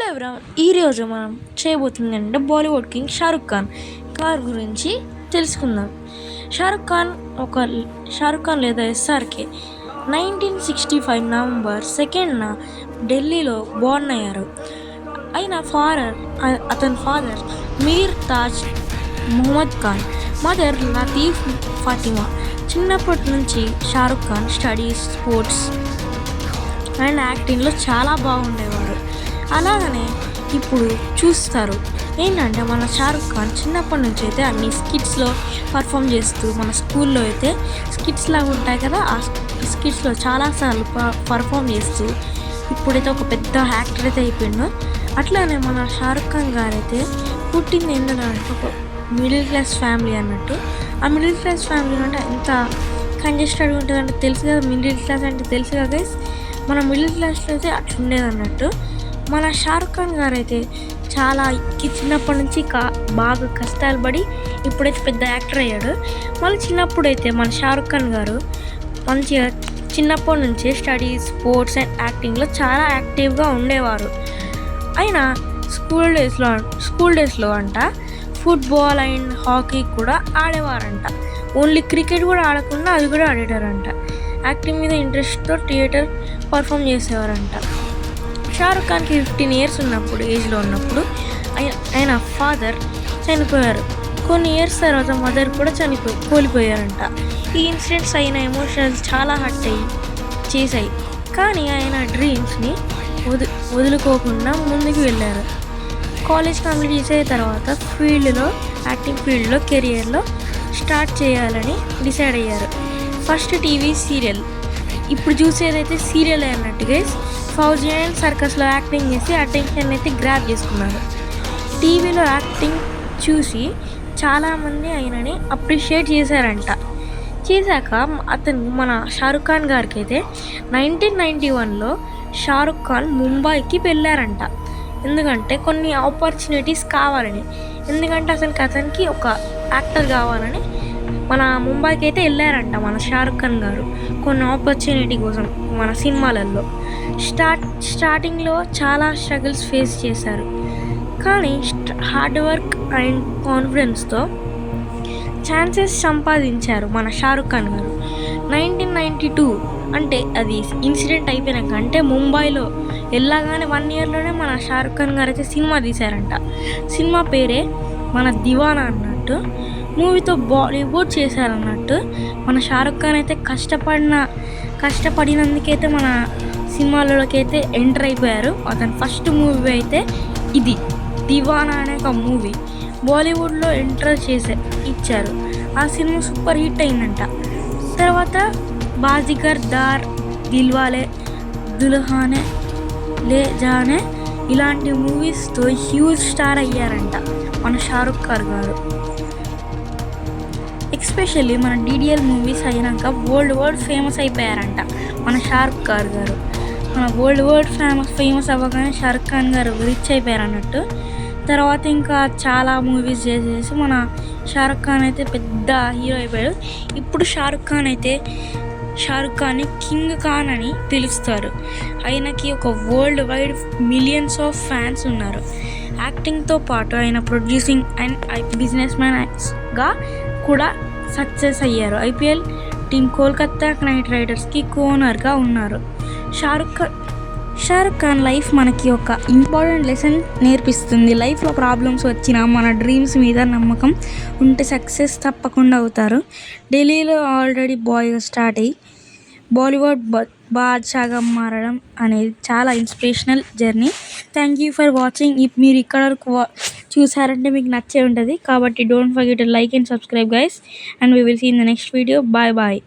ఎవరైనా ఈరోజు మనం చేయబోతుంది అంటే బాలీవుడ్ కింగ్ షారుఖ్ ఖాన్ గారి గురించి తెలుసుకుందాం. షారుఖ్ ఖాన్ లేదా ఎస్ఆర్కే 1965 నవంబర్ 2న ఢిల్లీలో బోర్న్ అయ్యారు. అతని ఫాదర్ మీర్ తాజ్ ముహమ్మద్ ఖాన్, మదర్ లతీఫ్ ఫాతిమా. చిన్నప్పటి నుంచి Shahrukh Khan studies, sports and యాక్టింగ్లో చాలా బాగుండేవారు. అలాగనే ఇప్పుడు చూస్తారు ఏంటంటే మన షారుఖ్ ఖాన్ చిన్నప్పటి నుంచి అయితే అన్ని స్కిట్స్లో పర్ఫామ్ చేస్తూ, మన స్కూల్లో అయితే స్కిట్స్ లాగా ఉంటాయి కదా, ఆ స్కిట్స్లో చాలాసార్లు పర్ఫామ్ చేస్తూ ఇప్పుడైతే ఒక పెద్ద యాక్టర్ అయితే అయిపోయిండు. అట్లానే మన షారుఖ్ ఖాన్ గారు అయితే పుట్టింది ఏంటంటే ఒక మిడిల్ క్లాస్ ఫ్యామిలీ అన్నట్టు. ఆ మిడిల్ క్లాస్ ఫ్యామిలీ అంటే ఎంత కంజెస్టెడ్ ఉంటుందంటే తెలుసు కదా, మిడిల్ క్లాస్ అంటే తెలుసు కదా గైస్. మన మిడిల్ క్లాస్లో అయితే అట్లుండేది అన్నట్టు. మన షారుఖ్ ఖాన్ గారు అయితే చాలా చిన్నప్పటి నుంచి బాగా కష్టాలు పడి ఇప్పుడైతే పెద్ద యాక్టర్ అయ్యాడు. మళ్ళీ చిన్నప్పుడు అయితే మన షారుఖ్ ఖాన్ గారు మంచిగా చిన్నప్పటి నుంచే స్టడీస్, స్పోర్ట్స్ అండ్ యాక్టింగ్లో చాలా యాక్టివ్గా ఉండేవారు. అయినా స్కూల్ డేస్లో అంట ఫుట్బాల్ అండ్ హాకీ కూడా ఆడేవారంట. ఓన్లీ క్రికెట్ కూడా ఆడకుండా అది కూడా ఆడేటారంట. యాక్టింగ్ మీద ఇంట్రెస్ట్తో థియేటర్ పర్ఫామ్ చేసేవారంట. షారుఖ్ ఖాన్కి 15 years ఏజ్లో ఉన్నప్పుడు ఆయన ఫాదర్ చనిపోయారు. కొన్ని ఇయర్స్ తర్వాత మదర్ కూడా కోల్పోయారంట. ఈ ఇన్సిడెంట్స్ అయిన ఎమోషనల్స్ చాలా హర్ట్ చేశాయి. కానీ ఆయన డ్రీమ్స్ని వదులుకోకుండా ముందుకు వెళ్ళారు. కాలేజ్ కంప్లీట్ చేసే తర్వాత యాక్టింగ్ ఫీల్డ్లో కెరియర్లో స్టార్ట్ చేయాలని డిసైడ్ అయ్యారు. ఫస్ట్ టీవీ సీరియల్, ఇప్పుడు చూసేదైతే సీరియల్ అన్నట్టు గైస్, ఫౌజీ అండ్ సర్కస్లో యాక్టింగ్ చేసి అటెన్షన్ అయితే గ్రాప్ చేసుకున్నారు. టీవీలో యాక్టింగ్ చూసి చాలామంది ఆయనని అప్రిషియేట్ చేశారంట. చేశాక మన షారుఖ్ ఖాన్ గారికి అయితే 1991లో షారుఖ్ ఖాన్ ముంబైకి వెళ్ళారంట. ఎందుకంటే కొన్ని ఆపర్చునిటీస్ కావాలని, ఎందుకంటే అతనికి ఒక యాక్టర్ కావాలని మన ముంబైకి అయితే వెళ్ళారంట మన షారుఖ్ ఖాన్ గారు కొన్ని ఆపర్చునిటీ కోసం. మన సినిమాలలో స్టార్టింగ్లో చాలా స్ట్రగుల్స్ ఫేస్ చేశారు. కానీ హార్డ్ వర్క్ అండ్ కాన్ఫిడెన్స్తో ఛాన్సెస్ సంపాదించారు మన షారుఖ్ ఖాన్ గారు. 1992 అంటే అది ఇన్సిడెంట్ అయిపోయినాక, అంటే ముంబైలో వెళ్ళగానే 1 yearలోనే మన షారుఖ్ ఖాన్ గారు అయితే సినిమా తీశారంట. సినిమా పేరే మన దివానా అన్నట్టు. మూవీతో బాలీవుడ్ చేశారన్నట్టు. మన షారుఖ్ ఖాన్ అయితే కష్టపడినందుకైతే మన సినిమాలలోకి అయితే ఎంటర్ అయిపోయారు. అతని ఫస్ట్ మూవీ అయితే ఇది దివానా అనే ఒక మూవీ బాలీవుడ్లో ఎంటర్ ఇచ్చారు. ఆ సినిమా సూపర్ హిట్ అయిందంట. తర్వాత బాజీగర్, దార్, దిల్వాలే దుల్హనియా లే జానే ఇలాంటి మూవీస్తో హ్యూజ్ స్టార్ అయ్యారంట మన షారుఖ్ ఖాన్ గారు. ఎస్పెషల్లీ మన DDL మూవీస్ అయినాక వరల్డ్ వైడ్ ఫేమస్ అయిపోయారంట మన షారుఖ్ ఖాన్ గారు. మన వరల్డ్ వైడ్ ఫేమస్ అవ్వగానే షారుఖ్ ఖాన్ గారు రిచ్ అయిపోయారు అన్నట్టు. తర్వాత ఇంకా చాలా మూవీస్ చేసేసి మన షారుఖ్ ఖాన్ అయితే పెద్ద హీరో అయిపోయాడు. ఇప్పుడు షారుఖ్ ఖాన్ని కింగ్ ఖాన్ అని పిలుస్తారు. ఆయనకి ఒక world wide millions of fans ఉన్నారు. యాక్టింగ్తో పాటు ఆయన ప్రొడ్యూసింగ్ అండ్ బిజినెస్ మ్యాన్గా కూడా సక్సెస్ అయ్యారు. IPL టీమ్ కోల్కతా నైట్ రైడర్స్కి ఓనర్గా ఉన్నారు. షారుఖ్ ఖాన్ లైఫ్ మనకి ఒక ఇంపార్టెంట్ లెసన్ నేర్పిస్తుంది. లైఫ్లో ప్రాబ్లమ్స్ వచ్చినా మన డ్రీమ్స్ మీద నమ్మకం ఉంటే సక్సెస్ తప్పకుండా అవుతారు. ఢిల్లీలో ఆల్రెడీ బాయ్గా స్టార్ట్ అయ్యి బాలీవుడ్ బాద్షాగా మారడం అనేది చాలా inspirational journey. Thank you for watching. మీరు ఇక్కడ వరకు చూసారంటే మీకు నచ్చే ఉంటుంది. కాబట్టి don't forget to like and subscribe guys, and we will see in the next video. Bye bye.